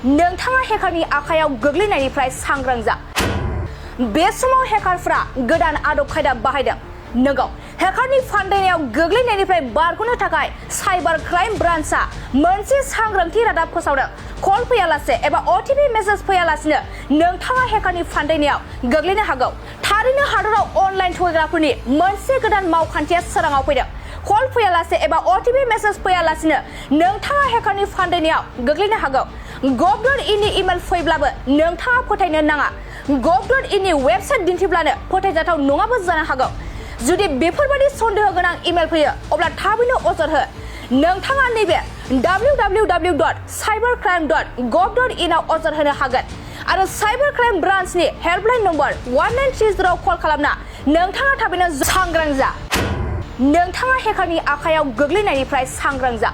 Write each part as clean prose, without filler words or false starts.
नोंथाङा हेकारनि आखायाव गोग्लैनायनिफ्राय सांग्रां जा। बे समाव हेकारफ्रा गोदान आदब खायदा बाहायदों। नोंगौ, हेकारनि फान्दायनायाव गोग्लैनायनिफ्राय बारग'नो थाखाय साइबार क्राइम ब्रान्चआ मोनसे सांग्रांथि रादाब फोसावदों। कल फैयालासे एबा अटिपि मेसेज फैयालासिनो नोंथाङा हेकारनि फान्दायनायाव गोग्लैनो हागौ। थारैनो हादराव अनलाइन थगायग्राफोरनि मोनसे गोदान मावखान्थिया सोराङाव फैदों। कल फैयालासे एबा अटिपि मेसेज फैयालासिनो नोंथाङा हेकारनि फान्दायनायाव गोग्लैनो हागौ। gov.in नि इमेल फैब्लाबो नोंथाङा फोथायनो नाङा। gov.in नि वेबसाइट दिन्थिब्लानो फोथायजाथाव नङाबो जानो हागौ। जुदि बेफोरबायदि सन्देह गोनां इमेल फैयो अब्ला थाबैनो अजद हो। नोंथाङा नैबे www.cybercrime.gov.in आव अजद होनो हागोन आरो साइबार क्राइम ब्रान्चनि हेल्पलाइन नम्बर 1930 आव कल खालामना नोंथाङा थाबैनो सांग्रां जा। नोंथाङा हेकारनि आखायाव गोग्लैनायनिफ्राय सांग्रां जा।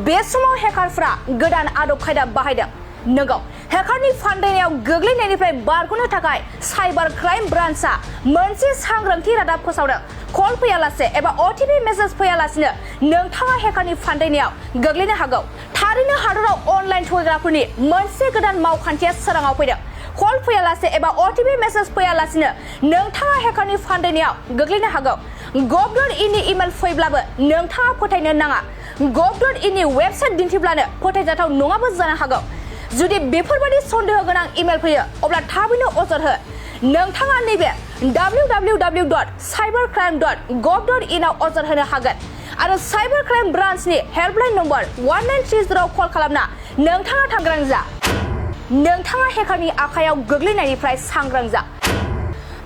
बे समाव हेकारफ्रा गोदान आदब खायदा बाहायदों। नोंगौ, हेकारनि फान्दायनायाव गोग्लैनायनिफ्राय बारग'नो थाखाय साइबार क्राइम ब्रान्चआ मोनसे सांग्रांथि रादाब फोसावदों। कल फैयालासे एबा अटिपि मेसेज फैयालासिनो नोंथाङा हेकारनि फान्दायनायाव गोग्लैनो हागौ। थारैनो हादराव अनलाइन थगायग्राफोरनि मोनसे गोदान मावखान्थिया सोराङाव फैदों। कल फैयालासे एबा अटिपि मेसेज फैयालासिनो नोंथाङा हेकारनि फान्दायनायाव गोग्लैनो हागौ। gov.in नि इमेल फैब्लाबो नोंथाङा फोथायनो नाङा। gov.in नि वेबसाइट दिन्थिब्लानो फोथायजाथाव नङाबो जानो हागौ। जुदि बेफोरबायदि सन्देह गोनां इमेल फैयो अब्ला थाबैनो अजद हो। नोंथाङा नैबे www.cybercrime.gov.in आव अजद होनो हागोन आरो साइबार क्राइम ब्रान्चनि हेल्पलाइन नम्बर 1930 आव कल खालामना नोंथाङा सांग्रां जा। नोंथाङा हेकारनि आखायाव गोग्लैनायनिफ्राय सांग्रां जा।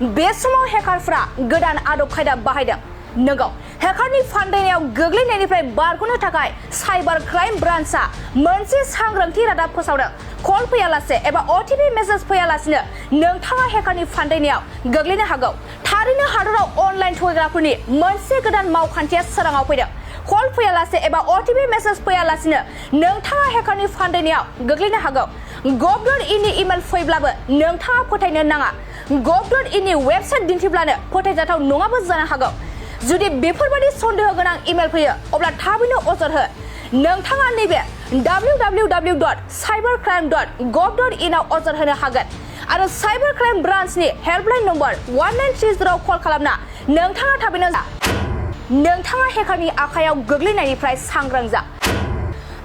बे समाव हेकारफ्रा गोदान आदब खायदा बाहायदों। नोंगौ, हेकारनि फान्दायनायाव गोग्लैनायनिफ्राय बारग'नो थाखाय साइबार क्राइम ब्रान्चआ मोनसे सांग्रांथि रादाब फोसावदों। कल फैयालासे एबा अटिपि मेसेज फैयालासिनो नोंथाङा हेकारनि फान्दायनायाव गोग्लैनो हागौ। थारैनो हादराव अनलाइन थगायग्राफोरनि मोनसे गोदान मावखान्थिया सोराङाव फैदों। कल फैयालासे एबा अटिपि मेसेज फैयालासिनो नोंथाङा हेकारनि फान्दायनायाव गोग्लैनो हागौ। gov.in नि इमेल फैब्लाबो नोंथाङा फोथायनो नाङा। gov.in नि वेबसाइट दिन्थिब्लानो फोथायजाथाव नङाबो जानो हागौ। जुदि बेफोरबायदि सन्देह गोनां इमेल फैयो अब्ला थाबैनो अजद हो। नोंथाङा नैबे www.cybercrime.gov.in आव अजद होनो हागोन आरो साइबार क्राइम ब्रान्चनि हेल्पलाइन नम्बर 1930 आव कल खालामना नोंथाङा थाबैनो जा। नोंथाङा हेकारनि आखायाव गोग्लैनायनिफ्राय सांग्रां जा।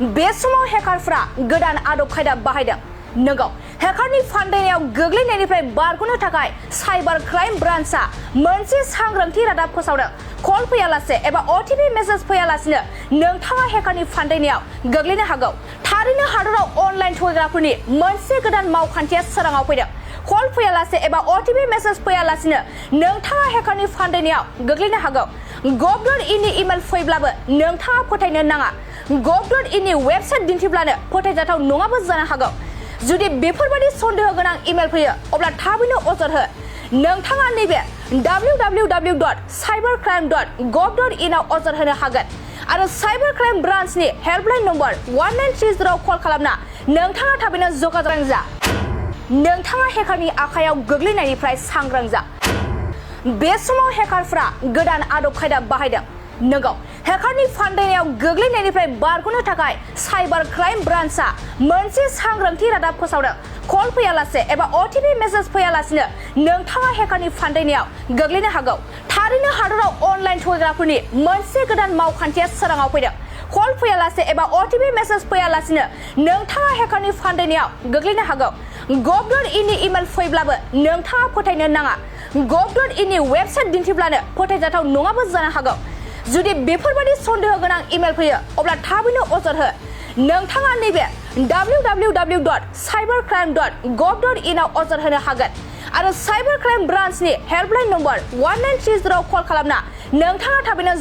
बे समाव हेकारफ्रा गोदान आदब खायदा बाहायदों। नोंगौ, हेकारनि फान्दायनायाव गोग्लैनायनिफ्राय बारग'नो थाखाय साइबार क्राइम ब्रान्चआ मोनसे सांग्रांथि रादाब फोसावदों। कल फैयालासे एबा अटिपि मेसेज फैयालासिनो नोंथाङा हेकारनि फान्दायनायाव गोग्लैनो हागौ। थारैनो हादराव अनलाइन थगायग्राफोरनि मोनसे गोदान मावखान्थिया सोराङाव फैदों। कल फैयालासे एबा अटिपि मेसेज फैयालासिनो नोंथाङा हेकारनि फान्दायनायाव गोग्लैनो हागौ। gov.in नि इमेल फैब्लाबो नोंथाङा फोथायनो नाङा। gov.in नि वेबसाइट दिन्थिब्लानो फोथायजाथाव नङाबो जानो हागौ। जुदि बेफोरबायदि सन्देह गोनां इमेल फैयो अब्ला थाबैनो अजद हो। नोंथाङा नैबे www.cybercrime.gov.in आव अजद होनो हागोन आरो साइबार क्राइम ब्रान्चनि हेल्पलाइन नम्बर 1930 आव कल खालामना नोंथाङा थाबैनो जगाजग जा। नोंथाङा हेकारनि आखायाव गोग्लैनायनिफ्राय सांग्रां जा। बे समाव हेकारफ्रा गोदान आदब खायदा बाहायदों। नोंगौ, हेकारनि फान्दायनायाव गोग्लैनायनिफ्राय बारग'नो थाखाय साइबार क्राइम ब्रान्चआ मोनसे सांग्रांथि रादाब फोसावदों। कल फैयालासे एबा अटिपि मेसेज फैयालासिनो नोंथाङा हेकारनि फान्दायनायाव गोग्लैनो हागौ। थारैनो हादराव अनलाइन थगायग्राफोरनि मोनसे गोदान मावखान्थिया सोराङाव फैदों। कल फैयालासे एबा अटिपि मेसेज फैयालासिनो नोंथाङा हेकारनि फान्दायनायाव गोग्लैनो हागौ। gov.in नि इमेल फैब्लाबो नोंथाङा फोथायनो नाङा। gov.in नि वेबसाइट दिन्थिब्लानो फोथायजाथाव नङाबो जानो हागौ। जुदि बेफोरबायदि सन्देह गोनां इमेल फैयो अब्ला थाबैनो अजद हो। नोंथाङा नैबे www.cybercrime.gov.in आव अजद होनो हागोन आरो साइबार क्राइम ब्रान्चनि हेल्पलाइन नम्बर 1930 आव कल खालामना नोंथाङा थाबैनो